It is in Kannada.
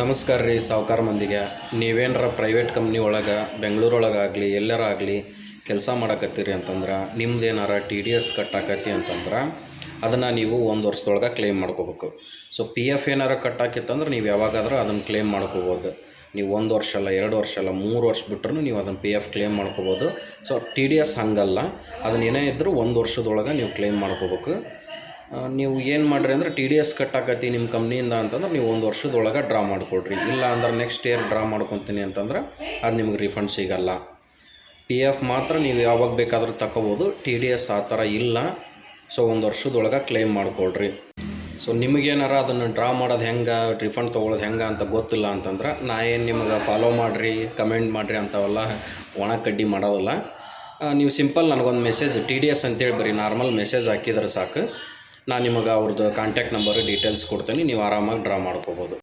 ನಮಸ್ಕಾರ ರೀ ಸಾವುಕಾರ ಮಂದಿಗೆ. ನೀವೇನರ ಪ್ರೈವೇಟ್ ಕಂಪ್ನಿ ಒಳಗೆ ಬೆಂಗಳೂರೊಳಗಾಗಲಿ ಎಲ್ಲರಾಗಲಿ ಕೆಲಸ ಮಾಡಕತ್ತೀರಿ ಅಂತಂದ್ರೆ ನಿಮ್ದೇನಾರ ಟಿ ಡಿ ಎಸ್ ಕಟ್ಟಾಕತಿ ಅಂತಂದ್ರೆ ಅದನ್ನು ನೀವು 1 ವರ್ಷದೊಳಗೆ ಕ್ಲೇಮ್ ಮಾಡ್ಕೋಬೇಕು. ಸೊ ಪಿ ಎಫ್ ಏನಾರು ಕಟ್ಟಾಕಿತ್ತಂದ್ರೆ ನೀವು ಯಾವಾಗಾದರೂ ಅದನ್ನು ಕ್ಲೇಮ್ ಮಾಡ್ಕೋಬೋದು. ನೀವು 1 ವರ್ಷ ಅಲ್ಲ, 2 ವರ್ಷ ಅಲ್ಲ, 3 ವರ್ಷ ಬಿಟ್ಟರು ನೀವು ಅದನ್ನು ಪಿ ಎಫ್ ಕ್ಲೇಮ್ ಮಾಡ್ಕೋಬೋದು. ಸೊ ಟಿ ಡಿ ಎಸ್ ಹಂಗಲ್ಲ, ಅದನ್ನೇನೇ ಇದ್ದರೂ 1 ವರ್ಷದೊಳಗೆ ನೀವು ಕ್ಲೇಮ್ ಮಾಡ್ಕೋಬೇಕು. ನೀವು ಏನು ಮಾಡಿರಿ ಅಂದ್ರೆ ಟಿ ಡಿ ಎಸ್ ಕಟ್ಟಾಕತಿ ನಿಮ್ಮ ಕಂಪ್ನಿಯಿಂದ ಅಂತಂದ್ರೆ ನೀವು 1 ವರ್ಷದೊಳಗೆ ಡ್ರಾ ಮಾಡಿಕೊಡ್ರಿ. ಇಲ್ಲ ಅಂದ್ರೆ ನೆಕ್ಸ್ಟ್ ಇಯರ್ ಡ್ರಾ ಮಾಡ್ಕೊತೀನಿ ಅಂತಂದ್ರೆ ಅದು ನಿಮ್ಗೆ ರಿಫಂಡ್ ಸಿಗಲ್ಲ. ಪಿ ಎಫ್ ಮಾತ್ರ ನೀವು ಯಾವಾಗ ಬೇಕಾದರೂ ತಗೋಬೋದು, ಟಿ ಡಿ ಎಸ್ ಆ ಥರ ಇಲ್ಲ. ಸೊ 1 ವರ್ಷದೊಳಗೆ ಕ್ಲೇಮ್ ಮಾಡಿಕೊಡ್ರಿ. ಸೊ ನಿಮಗೇನಾರ ಅದನ್ನು ಡ್ರಾ ಮಾಡೋದು ಹೆಂಗೆ, ರಿಫಂಡ್ ತೊಗೊಳೋದು ಹೆಂಗೆ ಅಂತ ಗೊತ್ತಿಲ್ಲ ಅಂತಂದ್ರೆ ನಾ ಏನು ನಿಮಗೆ ಫಾಲೋ ಮಾಡಿರಿ, ಕಮೆಂಟ್ ಮಾಡಿರಿ ಅಂಥವೆಲ್ಲ ಒಣ ಕಡ್ಡಿ ಮಾಡೋದಲ್ಲ. ನೀವು ಸಿಂಪಲ್ ನನಗೊಂದು ಮೆಸೇಜ್ ಟಿ ಡಿ ಎಸ್ ಅಂತೇಳಿ ಬರೀ ನಾರ್ಮಲ್ ಮೆಸೇಜ್ ಹಾಕಿದ್ರೆ ಸಾಕು. ನಾನು ನಿಮಗೆ ಅವ್ರದ್ದು ಕಾಂಟ್ಯಾಕ್ಟ್ ನಂಬರು ಡೀಟೇಲ್ಸ್ ಕೊಡ್ತೀನಿ, ನೀವು ಆರಾಮಾಗಿ ಡ್ರಾ ಮಾಡ್ಕೋಬೋದು.